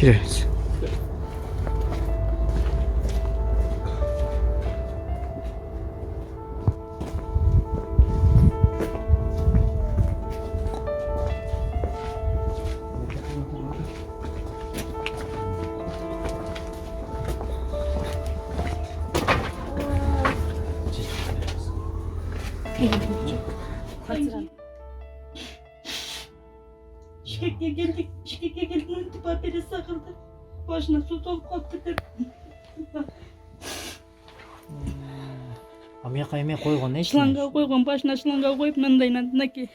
Киребиз. Şirkete geldik, şirkete geldik, intibah beri sakıldı. Başına su dolup kalktı dedi. Амияка эме койгон эч Шланга koygun, başına шланга koyup mındayla ki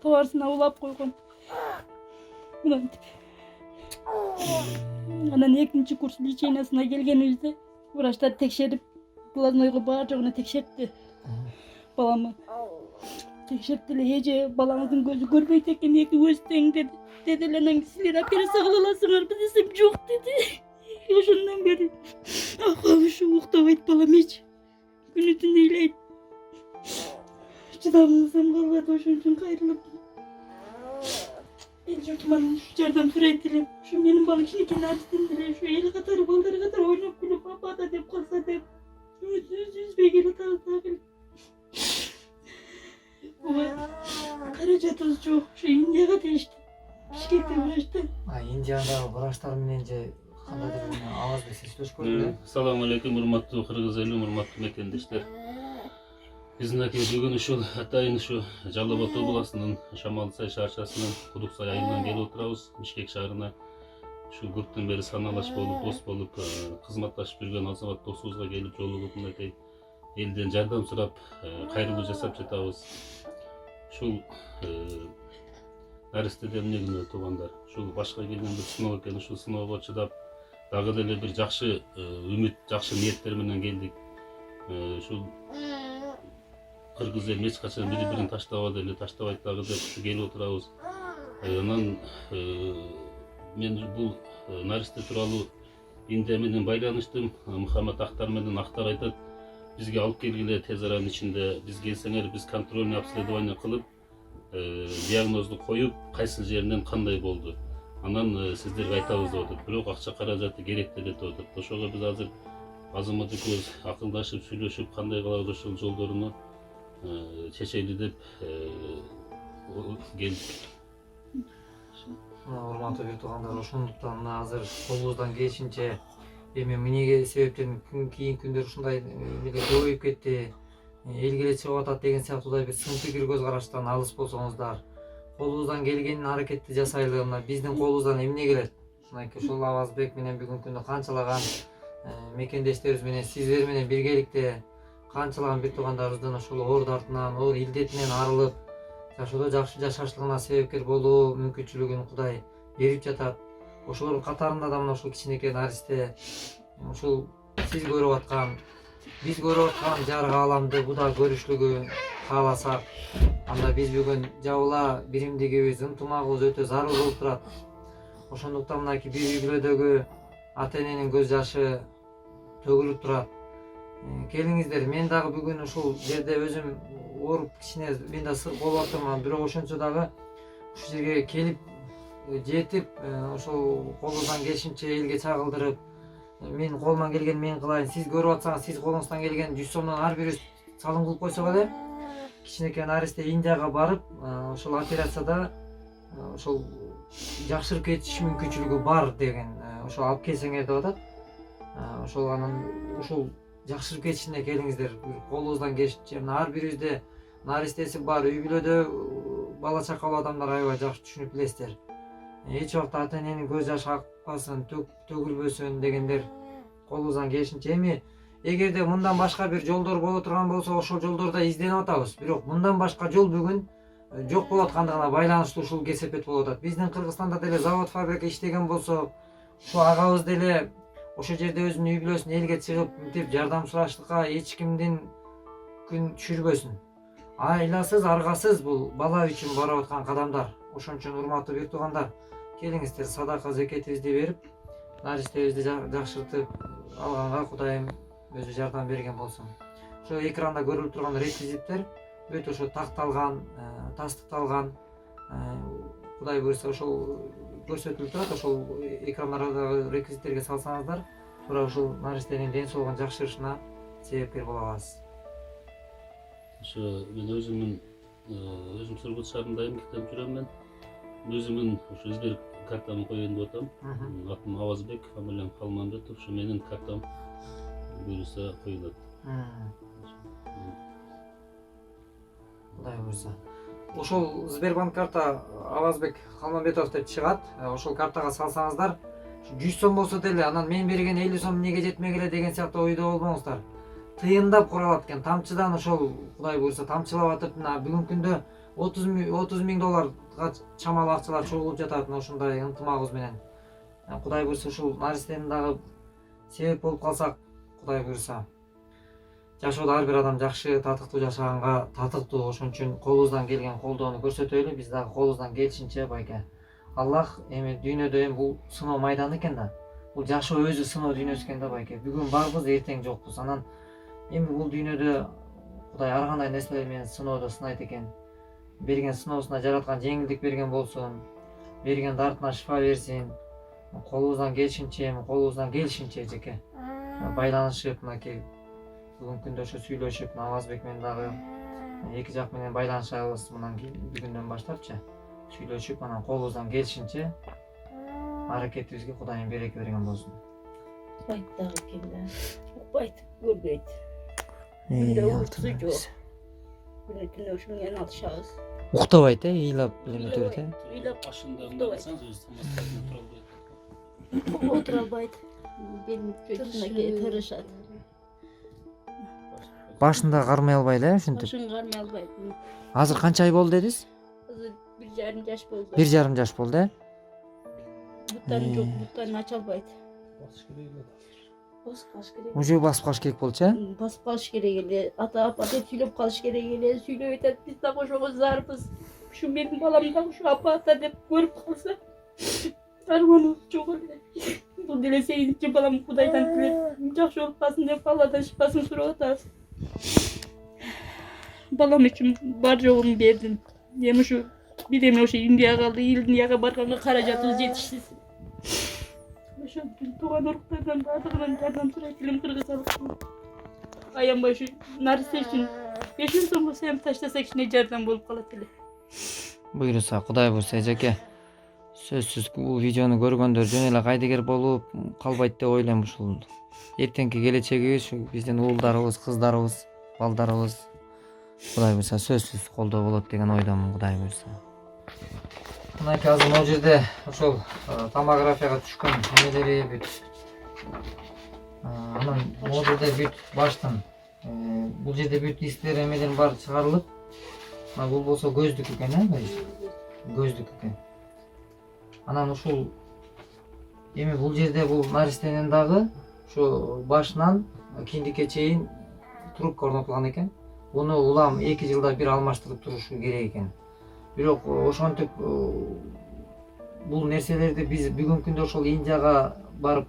tovarsına ulap koygun. Anan ikinci kurs liçeynasına gelgenimizde vraçlar tekşerip glaznoygu bağırcağını tekşertti balamı. Tekşerttiler, hece balanızın gözü görmeyecek eкен eki göz teң dedi. Dediler sizler apere sağlalasınlar, biz desem yok dedi. Oşundan beri kavuşu uğdabaydı balam hiç. Günü tün eyleydi. Çıdamızdan kalmadı oşun için kayrılıp. El yurtmanın şu yerden sürekli şu benim balık şimdi kenarısın diye şu el katarı balları kadar oynayıp gülüp baba da deyip kalsa deyip yüz beygeli tağıl. Karaca tuz çok şu Indiyaga değişti. Şirkette uğraştı. Индиядагы врачтар менен же кандайдыр аваз менен сүйлөшүп көрдүм. Assalamu alaikum, урматтуу кыргыз эли, урматтуу мекендештер. Биздин бүгүн ушул атайын ушу Жалал Абад областынын Шамал Сай шаарчасынан Кудук Сай айылынан келип отурабыз. Бишкек шаарына ушу көптөн бери санаалаш болуп, дос болуп, кызматташып жүргөн азамат досубузга келип жолугуп мындай элден жардам сурап, кайрылуу жасап жатабыз. Ушул наристеде эмне күнөө туугандар. Ушул башка келген бир сыноо экен, ушул сыноого чыдап, дагы деле бир жакшы үмүт, жакшы ниеттер менен келдик. Ушул кыргыз эли эч качан бири-бирин таштабады эле, таштабайт дагы деп келип отурабыз. Анан мен бул наристе тууралуу Индия менен байланыштым. Мухаммад Ахтар менен Ахтар айтат, бизге алып келгиле тез аранын ичинде, биз келсеңер, биз контрольный обследование кылып, диагнозду коюп, кайсы жеринен кандай болду. Анан сиздерге айтабыз деп атат. Бирок акча каражаты керек деп атат. Ошого биз азыр азамат экөөбүз акылдашып, сүйлөшүп, кандай кылабыз ошол жолдоруну чечели деп келдик. Урматтуу бир туугандар, ошондуктан мына азыр колубуздан келишинче эми эмнеге себептен кийинки күндөр ушундай эле көбөйүп кетти, элге чыгып атат деген сыяктуудай бир сын пикир көз караштан алыс болсоңуздар, колубуздан келгенин аракетти жасайлы. Мына биздин колубуздан эмне келет? Ушул Авазбек менен бүгүнкү күндө канчалаган мекендештерибиз менен, сиздер менен биргеликте канчалаган бир туугандарыбыздын ушул оор дартынан, оор илдетинен арылып, жашоодо жакшы жашашлыгына себепкер болуу мүмкүнчүлүгүн Кудай берип жатат. Ошолордун катарында да мына ушул кичинекей наристе ушул сиз көрүп аткан, биз көрүп аткан жарык ааламды Кудай көрүшлүгү кааласак, анда биз бүгүн жабыла биримдигибиз, ынтымагыбыз өтө зарыл болуп турат. Ошондуктан мынакей бир үй бүлөдөгү ата эненин көз жашы төгүлүп турат. Келиңиздер, мен дагы бүгүн ушул жерде өзүм ооруп кичине мен да сыр болуп атам, бирок ошончо дагы ушул жерге келип жетип, ошол колубуздан келишинче элге чагылдырып, мен колуман келген мен кылайын, сиз көрүп атсаңыз, сиз колуңуздан келген 100 сомдон ар бирибиз салым кылып койсок эле, кичинекей наристе Индияга барып, ошол операцияда ошол жакшырып кетиш мүмкүнчүлүгү бар деген, ошол алып келсеңер деп атат. Ошол анан ушул жакшырып кетишине келиңиздер, колубуздан келишинче. Ар бирибизде наристеси бар, үй бүлөдө бала чакалуу адамдар аябай жакшы түшүнүп билесиздер. Эч убакта ата эненин көз жашы акпасын, төгүлбөсүн дегендер колубуздан келишинче. Эми эгерде мындан башка бир жолдор боло турган болсо, ошол жолдордо изденип атабыз. Бирок мындан башка жол бүгүн жок болуп аткандыгына байланыштуу ушул кесепет болуп атат. Биздин Кыргызстанда деле завод фабрика иштеген болсо, ушу агабыз деле ошол жерде өзүнүн үй бүлөсүн элге чыгып мынтип жардам сураштыкка эч кимдин күн түшүрбөсүн. Айласыз, аргасыз бул бала үчүн барып аткан кадамдар. Ошон үчүн урматтуу бир туугандар, келиңиздер, садака зекетибизди берип, наристебизди жакшыртып алганга Кудайым өзү жардам берген болсун. Ошо экранда көрүлүп турган реквизиттер өтө ошо такталган, тастыкталган. Кудай буйрса ошол көрсөтүлүп турат, ошол экрандарда реквизиттерге салсаңыздар туура ушул наристенин ден соолугунун жакшырышына себепкер боло аласыз. Ошо мен өзүм Сургут шаарында эмгектенип жүрөм мен. Өзүмдүн ошо Сбер картамды коеюн деп атам. Атым Авазбек, фамилиям Калманбетов. Ошо менин картам буюрса коюлат. Кудай буйрса. Ошол Сбербанк карта Авазбек Калманбетов деп чыгат. Ошол картага салсаңыздар 100 сом болсо деле, анан мен берген 50 сом эмнеге жетмегиле деген сыяктуу ойдо болбоңуздар. Тыйындап куралат экен. Тамчыдан ошол Кудай буйрса тамчылап атып, бүгүнкү күндө 30 миң долларга чамалуу акчалар чогулуп жатат ошондой ынтымагыбыз менен. Кудай буйрса ушул наристенин дагы себеп болуп калсак, Кудай буйрса. Жашоодо ар бир адам жакшы, татыктуу жашаганга татыктуу, ошон үчүн колубуздан келген колдоону көрсөтөлү. Биз дагы колубуздан келишинче байке. Аллах эми дүйнөдө бул сыноо майданы экен да. Бул жашоо өзү сыноо дүйнөсү экен да байке. Бүгүн барбыз, эртең жокпуз. Анан эми бул дүйнөдө Кудай ар кандай нерселер менен сыноодо сынайт экен. Берген сыноосуна жараткан жеңилдик берген болсун, берген дартына шифа берсин. Колубуздан келишинче жеке байланышып, мынакей бүгүнкү күндө ошо сүйлөшүп, Авазбек менен дагы эки жак менен байланышабыз мындан кийин бүгүндөн баштапчы. Сүйлөшүп, анан колубуздан келишинче аракетибизге Кудайым береке берген болсун. Укпайт дагы экен да. Укпайт, көрбөйт. Uykusuz yok. Güne şunu yana alışağız. Уктабайт, ыйлап эле өтөбөт. Ыйлап Башында мындасаңыз өзү самастарына тура албайт. Отура албайт. Benim çocuğuna tırışat. Башында кармай албай эле ушинтип. Başını karmay albayt. Азыр канча ай болду дедиз? Hazır 1,5 yaş oldu. 1,5 жаш болду, э? Butlarını çok, butlarını aç albayt. Уже басып калыш керек болчу, э? Basıp kalış gereğiyle. Ata söyleyip kalış gereğiyle. Söyleyip ötet biz de koşuğuz zarpız. Şu benim balam da şu apata deyip görüp kalsa. Armanız çok öyle. Bu dile seyirci balam Kuday'dan dilep. Жақсы olup kalsın deyip Allah'tan şifasını sorup atarız. Balam için bar yoğumu verdin. Demi şu bir demi o şey India'ya kaldı. India'ya barkanı karacatız yetişsin. Şu tuğan oruklardan dağdığından derden sonra film kırgız alıp ayağım başı narisi için 5 yıl sonra hem taşlasak içine cerden bolup kalateli. Буйруса, Кудай буйрса, эжеке. Сөзсүз бул видеону көргөндөр жөн эле кайдыгер болуп калбайт деп ойлойм. Ушул эртеңки келечегибиз, ушу биздин уулдарыбыз, кыздарыбыз, балдарыбыз Кудай буйрса сөзсүз колдоо болот деген ойдомун, Кудай буйрса. Мынакей азыр могу жерде ошол томографияга түшкөн эмелери бүт. Анан могу жерде бүт баштын. Бул жерде бүт истер эмеден баары чыгарылып, бул болсо көздүк экен, көздүк экен. Анан ушул эми бул жерде бул наристенин дагы ушу башынан киндикке чейин трубка орнотулган экен. Буну улам 2 жылда бир алмаштырып турушу керек экен. Бирок ошентип бул нерселерди биз бүгүнкү күндө ошол Индияга барып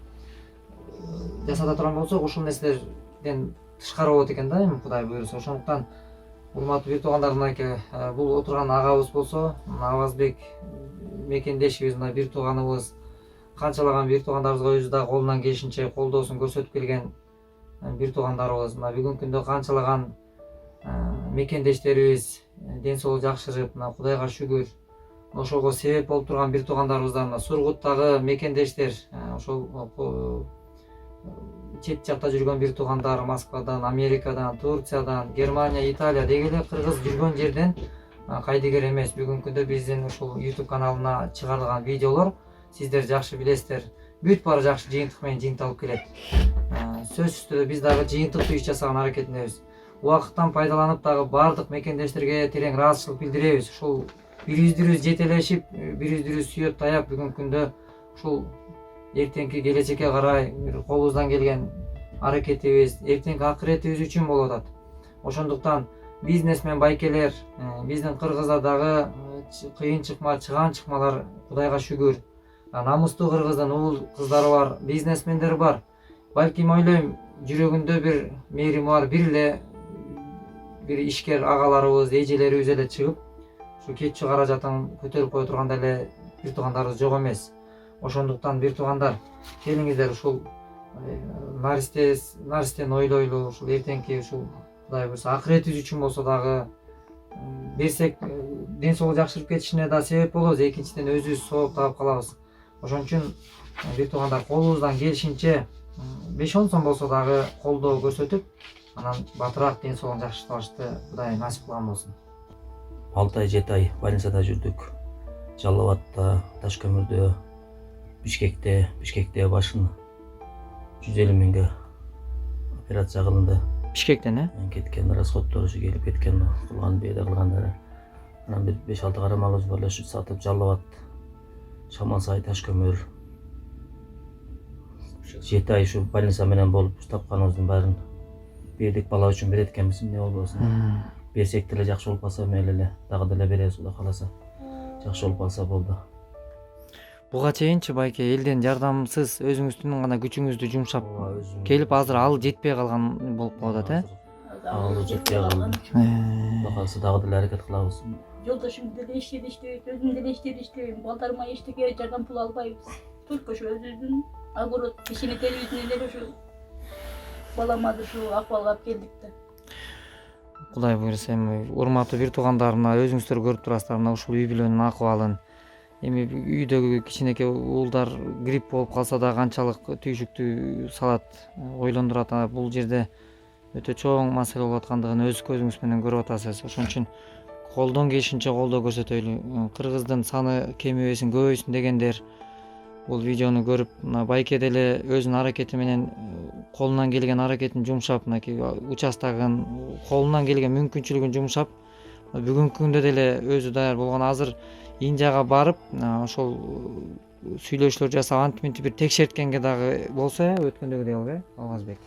жасата турган болсок, ошол нерселерден тышкары болот экен да, эми Кудай буйрса. Ошондуктан урматтуу бир туугандар, мынакей бул отурган агабыз болсо, Авазбек мекендешибиз, мына бир тууганыбыз, канчалаган бир туугандарыбызга өзү да колунан келишинче колдоосун көрсөтүп келген бир туугандарыбыз. Мына бүгүнкү күндө канчалаган мекендештерибиз ден соолугу жакшырып, мына Кудайга шүгүр, ошого себеп болуп турган бир туугандарыбыздан, мына Сургуттагы мекендештер, ошол чет жакта жүргөн бир туугандар, Москвадан, Америкадан, Турциядан, Германия, Италия деги эле кыргыз жүргөн жерден кайдыгер эмес. Бүгүнкү күндө биздин ушул YouTube каналына чыгарылган видеолор сиздер жакшы билесиздер. Бүт баары жакшы жыйынтык менен жыйынтылып келет. Сөзсүз түрдө биз дагы жыйынтыктуу иш жасаган аракетиндебиз. Убакыттан пайдаланып дагы баардык мекендештерге терең ыраазычылык билдиребиз. Ушул бири-бирибиз жетелешип, бири-бирибиз сүйөп таяп бүгүнкү күндө ушул эртеңки келечекке карай колубуздан келген аракетибиз, эртеңки акыретибиз үчүн болуп атат. Ошондуктан бизнесмен байкелер, биздин кыргызда дагы кыйын чыкма, чыган чыкмалар Кудайга шүгүр. Намустуу кыргыздын уул кыздары бар, бизнесмендер бар. Балким ойлойм, жүрөгүндө бир мээрим бар, бир ишкер агаларыбыз, эжелерибиз эле чыгып, ушу кетчү каражатын көтөрүп кое турганда эле бир туугандарыбыз жок эмес. Ошондуктан бир туугандар келиңиздер ушул наристени ойлойлу, ушул эртеңки ушул Кудай буюрса акыретибиз үчүн болсо дагы берсек ден соолук жакшырып кетишине да себеп болобуз. Экинчиден өзүбүз сооп таап калабыз. Ошон үчүн бир туугандар колубуздан келишинче 5-10 сом болсо дагы колдоо көрсөтүп, анан батыраак ден соолугун жакшыртабашты Кудай насип кылган болсун. 6 ай 7 ай больницада жүрдүк. Жалал Абадта, Ташкөмүрдө, Бишкекте башын 150 миңге операция кылынды. Бишкектен Кеткен расходдор ушу келип кеткен, кылган бээде кылгандары. Анан бир 5-6 карамалыбыз бар эле, ушу сатып Жалал Абад, Шамалсай, Ташкөмүр 7 ай ушу больница менен болуп тапканыбыздын баарын бердик, бала үчүн берет экенбиз, эмне болбосун. Берсек деле жакшы болуп калса мейли эле, дагы деле беребиз, Кудай кааласа. Жакшы болуп калса болду. Буга чейинчи байке элден жардамсыз өзүңүздүн гана күчүңүздү жумшап келип, азыр ал жетпей калган болуп калып атат, Ал жетпей калды. Кудай кааласа дагы деле аракет кылабыз. Жолдошум деле иштебейт, өзүм деле иштебейт, балдарыма эчтеке жардам пул албайбыз. Только ошо өзүбүздүн огород кичинекейибизден эле ушу баламды ушу акыбалга алып келдик да. Кудай буюрса эми урматтуу бир туугандарымна өзүңүздөр көрүп турасыздар, мына ушул үй бүлөнүн акыбалын. Эми үйдөгү кичинекей уулдар грипп болуп калса да канчалык түйшүктүү салат, ойлондурат. Бул жерде өтө чоң маселе болуп аткандыгын өз көзүңүз менен көрүп атасыз. Ошон үчүн колдон келишинче колдоо көрсөтөлү. Кыргыздын саны кемибесин, көбөйсүн дегендер бул видеону көрүп, мына байке деле өзүнүн аракети менен колунан келген аракетин жумшап, мынакей участогун колунан келген мүмкүнчүлүгүн жумшап, бүгүнкү күндө деле өзү даяр болгон. Азыр Индияга барып, ошол сүйлөшүүлөр жасап, антип бир текшерткенге дагы болсо, өткөндөгүдөй албайбы, Алмазбек?